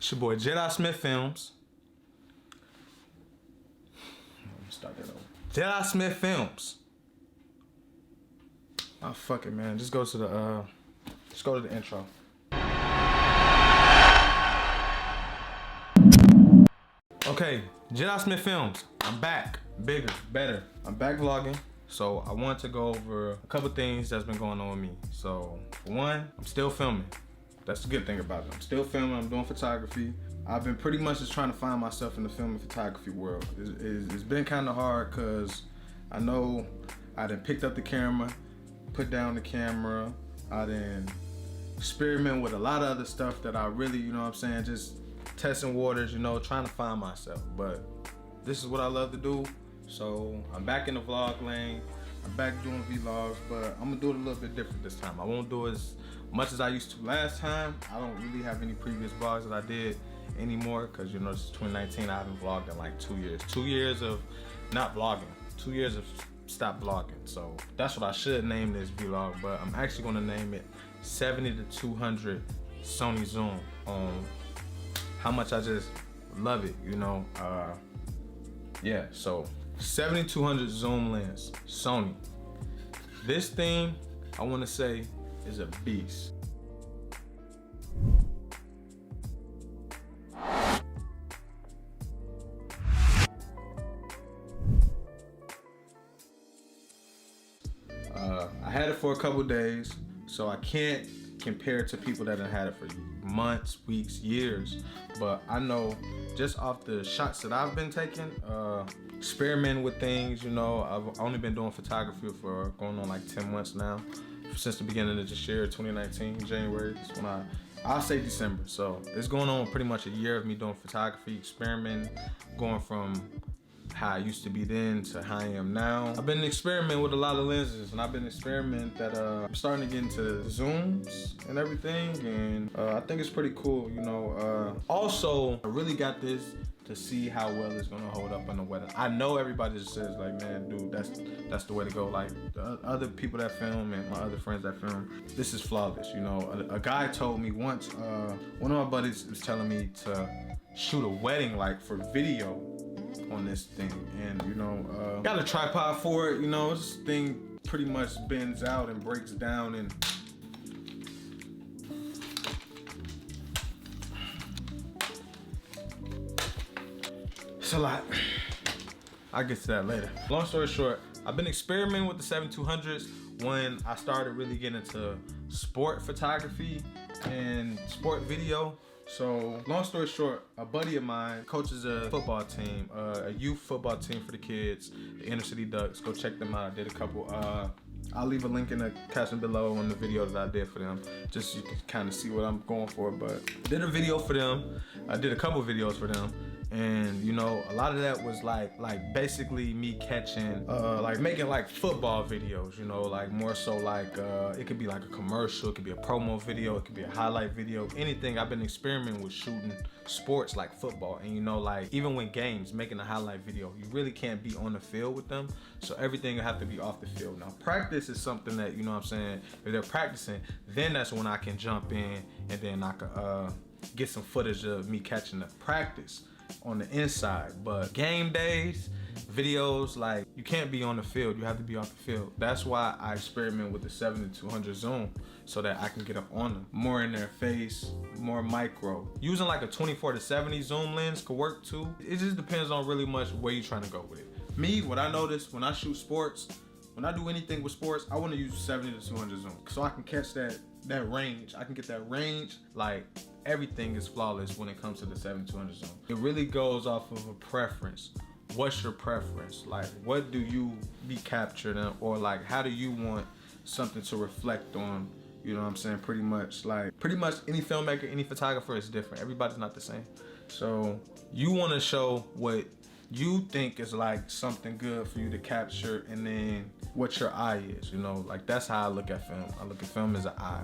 It's your boy J.Smith Films. Let me start that over. J.Smith Films. Oh fuck it, man. Just go to the intro. Okay, J.Smith Films. I'm back. Bigger, better. I'm back vlogging. So I want to go over a couple things that's been going on with me. So for one, I'm still filming. That's the good thing about it. I'm still filming, I'm doing photography. I've been pretty much just trying to find myself in the film and photography world. It's been kind of hard because I know I done picked up the camera, put down the camera, I done experiment with a lot of other stuff that I really, you know what I'm saying, just testing waters, you know, trying to find myself. But this is what I love to do. So I'm back in the vlog lane. I'm back doing vlogs, but I'm gonna do it a little bit different this time. I won't do as much as I used to last time. I don't really have any previous vlogs that I did anymore because, you know, this is 2019. I haven't vlogged in like 2 years. 2 years of not vlogging. 2 years of stop vlogging. So that's what I should name this vlog, but I'm actually gonna name it 70 to 200 Sony Zoom on how much I just love it, you know. Yeah, so 7200 zoom lens, Sony. This thing, I wanna say, is a beast. I had it for a couple days, so I can't compare it to people that have had it for months, weeks, years. But I know just off the shots that I've been taking, experimenting with things, you know, I've only been doing photography for going on like 10 months now. Since the beginning of this year, 2019, January, is when I'll say December. So it's going on pretty much a year of me doing photography, experimenting, going from how I used to be then to how I am now. I've been experimenting with a lot of lenses, and I've been experimenting that I'm starting to get into zooms and everything, and I think it's pretty cool, you know. Also, I really got this to see how well it's gonna hold up on the weather. I know everybody just says like, man, dude, that's the way to go. Like the other people that film and my other friends that film, this is flawless, you know. A guy told me once, one of my buddies was telling me to shoot a wedding like for video on this thing, and you know, got a tripod for it, you know. This thing pretty much bends out and breaks down, and it's a lot. I'll get to that later. Long story short, I've been experimenting with the 7200s when I started really getting into sport photography and sport video. So long story short, a buddy of mine coaches a football team, a youth football team for the kids, the Inner City Ducks. Go check them out. I did a couple. I'll leave a link in the caption below on the video that I did for them, just so you can kind of see what I'm going for. But did a video for them. I did a couple videos for them. And you know, a lot of that was like basically me catching, like making like football videos, you know, like more so like, it could be like a commercial, it could be a promo video, it could be a highlight video, anything. I've been experimenting with shooting sports like football, and you know, like even when games, making a highlight video, you really can't be on the field with them. So everything will have to be off the field. Now practice is something that, you know what I'm saying, if they're practicing, then that's when I can jump in and then I can get some footage of me catching the practice on the inside. But game days, videos, like you can't be on the field, you have to be off the field. That's why I experiment with the 70-200 zoom, so that I can get up on them, more in their face, more micro. Using like a 24-70 zoom lens could work too. It just depends on really much where you're trying to go with it. Me, what I noticed when I shoot sports, when I do anything with sports, I want to use 70-200 zoom so I can catch that range. I can get that range. Like everything is flawless when it comes to the 70-200 zoom. It really goes off of a preference. What's your preference? Like, what do you be captured in, or like how do you want something to reflect on? You know what I'm saying? Pretty much any filmmaker, any photographer is different. Everybody's not the same. So you want to show what you think is like something good for you to capture, and then what your eye is, you know. Like that's how I look at film. I look at film as an eye.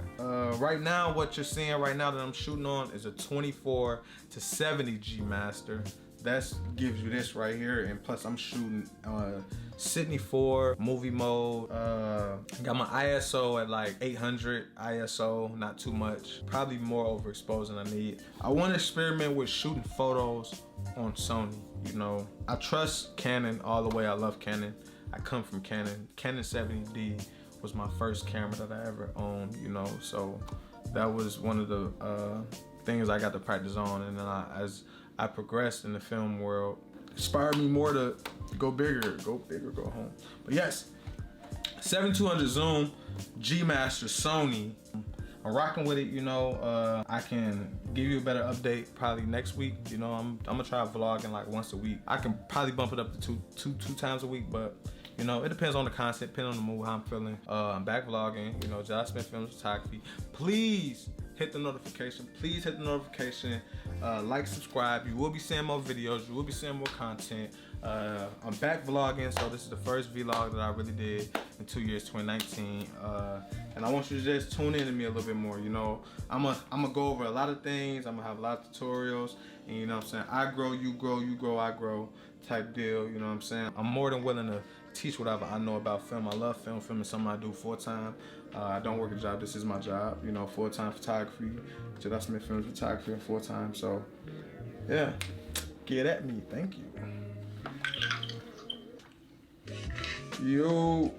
Right now, what you're seeing right now that I'm shooting on is a 24-70 G Master. That's gives you this right here, and plus I'm shooting Sydney 4 movie mode. Got my ISO at like 800 ISO, not too much. Probably more overexposed than I need. I want to experiment with shooting photos on Sony. You know, I trust Canon all the way. I love Canon. I come from Canon. Canon 70D was my first camera that I ever owned. You know, so that was one of the things I got to practice on, and then as I progressed in the film world, inspired me more to go bigger, go home. But yes, 7200 zoom, G Master Sony. I'm rocking with it, you know. I can give you a better update probably next week. You know, I'm gonna try vlogging like once a week. I can probably bump it up to two times a week, but you know, it depends on the content, depending on the mood, how I'm feeling. I'm back vlogging, you know, J.Smith Films Photography. Please hit the notification. Please hit the notification. Like, subscribe. You will be seeing more videos. You will be seeing more content. I'm back vlogging, so this is the first vlog that I really did in 2 years, 2019. And I want you to just tune in to me a little bit more. You know, I'm gonna go over a lot of things. I'm gonna have a lot of tutorials, and you know what I'm saying, I grow, you grow, you grow, I grow type deal. You know what I'm saying? I'm more than willing to teach whatever I know about film. I love film. Film is something I do full time. I don't work a job. This is my job. You know, full time photography. J.Smith Films Photography full time. So yeah, get at me. Thank you. Yo.